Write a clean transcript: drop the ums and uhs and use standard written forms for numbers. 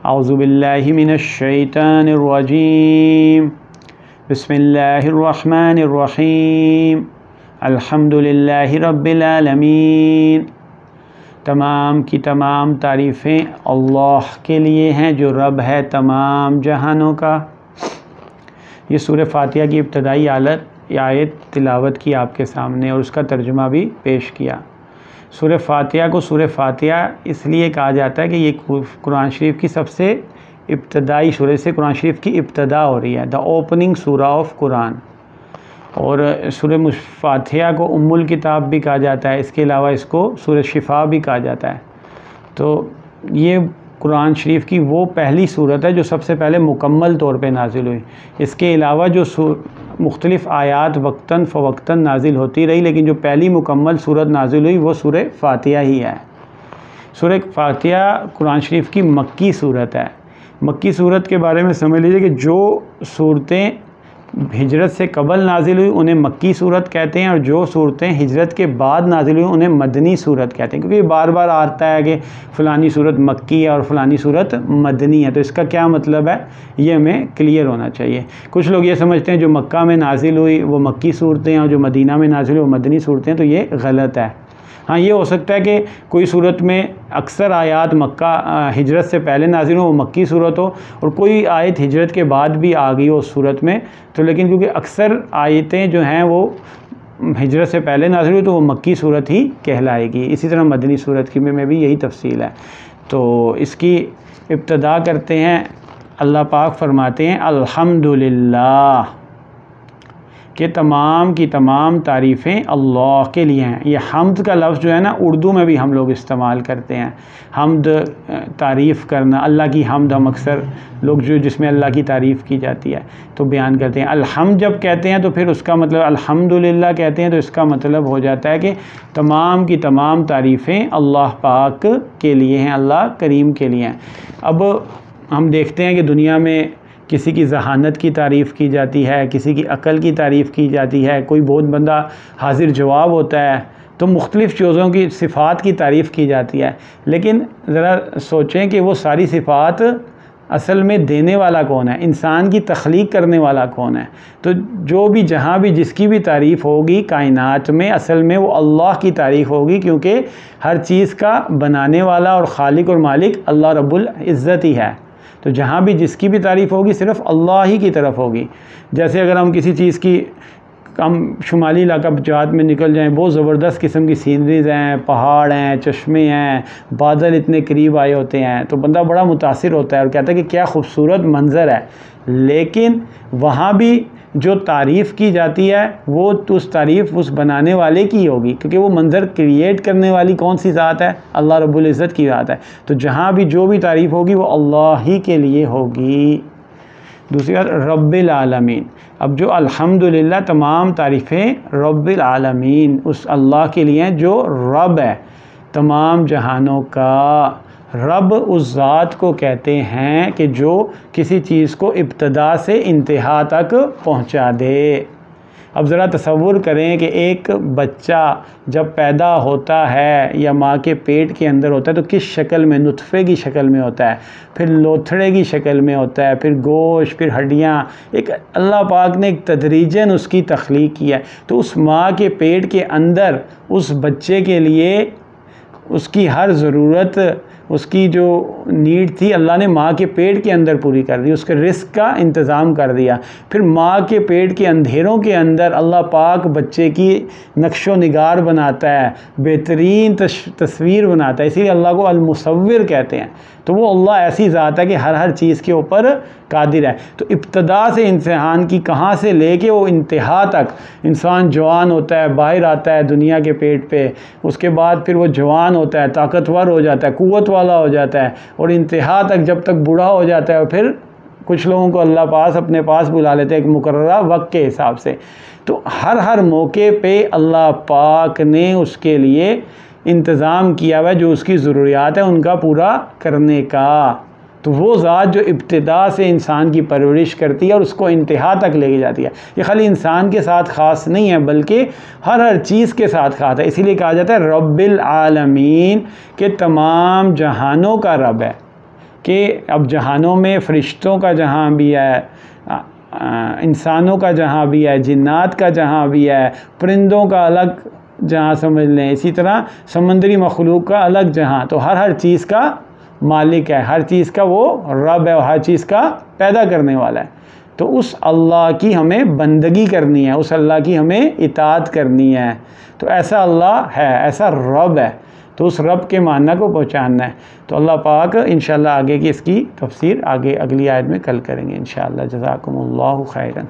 اعوذ باللہ من الشیطان الرجیم بسم اللہ الرحمن الرحیم الحمدللہ رب العالمین۔ تمام کی تمام تعریفیں اللہ کے لیے ہیں جو رب ہے تمام جہانوں کا۔ یہ سورہ فاتحہ کی ابتدائی آیت تلاوت کی آپ کے سامنے اور اس کا ترجمہ بھی پیش کیا۔ سورہ فاتحہ کو سورہ فاتحہ اس لیے کہا جاتا ہے کہ یہ قرآن شریف کی سب سے ابتدائی سورہ سے قرآن شریف کی ابتدا ہو رہی ہے، دا اوپننگ سورہ آف قرآن۔ اور سورہ فاتحہ کو ام الکتاب بھی کہا جاتا ہے، اس کے علاوہ اس کو سورہ شفا بھی کہا جاتا ہے۔ تو یہ قرآن شریف کی وہ پہلی صورت ہے جو سب سے پہلے مکمل طور پہ نازل ہوئی۔ اس کے علاوہ جو مختلف آیات وقتاً فوقتاً نازل ہوتی رہی، لیکن جو پہلی مکمل صورت نازل ہوئی وہ سورہ فاتحہ ہی ہے۔ سورہ فاتحہ قرآن شریف کی مکی صورت ہے۔ مکی صورت کے بارے میں سمجھ لیجیے کہ جو صورتیں ہجرت سے قبل نازل ہوئی انہیں مکی صورت کہتے ہیں، اور جو صورتیں ہجرت کے بعد نازل ہوئی انہیں مدنی صورت کہتے ہیں، کیونکہ یہ بار بار آتا ہے کہ فلانی صورت مکی ہے اور فلانی صورت مدنی ہے۔ تو اس کا کیا مطلب ہے یہ ہمیں کلیئر ہونا چاہیے۔ کچھ لوگ یہ سمجھتے ہیں جو مکہ میں نازل ہوئی وہ مکی صورتیں ہیں اور جو مدینہ میں نازل ہوئی وہ مدنی صورتیں ہیں، تو یہ غلط ہے۔ ہاں یہ ہو سکتا ہے کہ کوئی صورت میں اکثر آیات مکہ ہجرت سے پہلے نازل ہو وہ مکی صورت ہو، اور کوئی آیت ہجرت کے بعد بھی آ گئی ہو اس صورت میں، تو لیکن کیونکہ اکثر آیتیں جو ہیں وہ ہجرت سے پہلے نازل ہوئی تو وہ مکی صورت ہی کہلائے گی۔ اسی طرح مدنی صورت کی میں بھی یہی تفصیل ہے۔ تو اس کی ابتدا کرتے ہیں، اللہ پاک فرماتے ہیں الحمدللہ کہ تمام کی تمام تعریفیں اللہ کے لیے ہیں۔ یہ حمد کا لفظ جو ہے نا اردو میں بھی ہم لوگ استعمال کرتے ہیں، حمد تعریف کرنا، اللہ کی حمد ہم اکثر لوگ جس میں اللہ کی تعریف کی جاتی ہے تو بیان کرتے ہیں۔ الحمد جب کہتے ہیں تو پھر اس کا مطلب الحمدللہ کہتے ہیں تو اس کا مطلب ہو جاتا ہے کہ تمام کی تمام تعریفیں اللہ پاک کے لیے ہیں، اللہ کریم کے لیے ہیں۔ اب ہم دیکھتے ہیں کہ دنیا میں کسی کی ذہانت کی تعریف کی جاتی ہے، کسی کی عقل کی تعریف کی جاتی ہے، کوئی بہت بندہ حاضر جواب ہوتا ہے، تو مختلف چیزوں کی صفات کی تعریف کی جاتی ہے۔ لیکن ذرا سوچیں کہ وہ ساری صفات اصل میں دینے والا کون ہے، انسان کی تخلیق کرنے والا کون ہے؟ تو جو بھی جہاں بھی جس کی بھی تعریف ہوگی کائنات میں اصل میں وہ اللہ کی تعریف ہوگی، کیونکہ ہر چیز کا بنانے والا اور خالق اور مالک اللہ رب العزت ہی ہے۔ تو جہاں بھی جس کی بھی تعریف ہوگی صرف اللہ ہی کی طرف ہوگی۔ جیسے اگر ہم کسی چیز کی ہم شمالی علاقہ جات میں نکل جائیں، بہت زبردست قسم کی سینریز ہیں، پہاڑ ہیں، چشمے ہیں، بادل اتنے قریب آئے ہوتے ہیں، تو بندہ بڑا متاثر ہوتا ہے اور کہتا ہے کہ کیا خوبصورت منظر ہے۔ لیکن وہاں بھی جو تعریف کی جاتی ہے وہ اس تعریف اس بنانے والے کی ہوگی، کیونکہ وہ منظر کریٹ کرنے والی کون سی ذات ہے؟ اللہ رب العزت کی ذات ہے۔ تو جہاں بھی جو بھی تعریف ہوگی وہ اللہ ہی کے لیے ہوگی۔ دوسری بات رب العالمین، اب جو الحمدللہ تمام تعریفیں رب العالمین اس اللہ کے لیے ہیں جو رب ہے تمام جہانوں کا۔ رب اس ذات کو کہتے ہیں کہ جو کسی چیز کو ابتدا سے انتہا تک پہنچا دے۔ اب ذرا تصور کریں کہ ایک بچہ جب پیدا ہوتا ہے یا ماں کے پیٹ کے اندر ہوتا ہے تو کس شکل میں؟ نطفے کی شکل میں ہوتا ہے، پھر لوتھڑے کی شکل میں ہوتا ہے، پھر گوشت، پھر ہڈیاں، ایک اللہ پاک نے ایک تدریجاً اس کی تخلیق کی ہے۔ تو اس ماں کے پیٹ کے اندر اس بچے کے لیے اس کی ہر ضرورت، اس کی جو نیڈ تھی اللہ نے ماں کے پیٹ کے اندر پوری کر دی، اس کے رزق کا انتظام کر دیا۔ پھر ماں کے پیٹ کے اندھیروں کے اندر اللہ پاک بچے کی نقش و نگار بناتا ہے، بہترین تصویر بناتا ہے، اسی لیے اللہ کو المصور کہتے ہیں۔ تو وہ اللہ ایسی ذات ہے کہ ہر چیز کے اوپر قادر ہے۔ تو ابتدا سے انسان کی کہاں سے لے کے وہ انتہا تک، انسان جوان ہوتا ہے، باہر آتا ہے دنیا کے پیٹ پہ، اس کے بعد پھر وہ جوان ہوتا ہے، طاقتور ہو جاتا ہے، قوت والا ہو جاتا ہے، اور انتہا تک جب تک بوڑھا ہو جاتا ہے پھر کچھ لوگوں کو اللہ پاس اپنے پاس بلا لیتے ہیں ایک مقررہ وقت کے حساب سے۔ تو ہر موقع پہ اللہ پاک نے اس کے لیے انتظام کیا ہوا ہے جو اس کی ضروریات ہیں ان کا پورا کرنے کا۔ تو وہ ذات جو ابتدا سے انسان کی پرورش کرتی ہے اور اس کو انتہا تک لے کے جاتی ہے، یہ خالی انسان کے ساتھ خاص نہیں ہے بلکہ ہر چیز کے ساتھ خاص ہے۔ اسی لیے کہا جاتا ہے رب العالمین، کہ تمام جہانوں کا رب ہے۔ کہ اب جہانوں میں فرشتوں کا جہاں بھی ہے، انسانوں کا جہاں بھی ہے، جنات کا جہاں بھی ہے، پرندوں کا الگ جہاں سمجھ لیں، اسی طرح سمندری مخلوق کا الگ جہاں، تو ہر چیز کا مالک ہے، ہر چیز کا وہ رب ہے، اور ہر چیز کا پیدا کرنے والا ہے۔ تو اس اللہ کی ہمیں بندگی کرنی ہے، اس اللہ کی ہمیں اطاعت کرنی ہے۔ تو ایسا اللہ ہے، ایسا رب ہے، تو اس رب کے معنی کو پہچاننا ہے۔ تو اللہ پاک انشاءاللہ آگے کی اس کی تفسیر آگے اگلی آیت میں کل کریں گے انشاءاللہ۔ جزاکم اللہ خیرا۔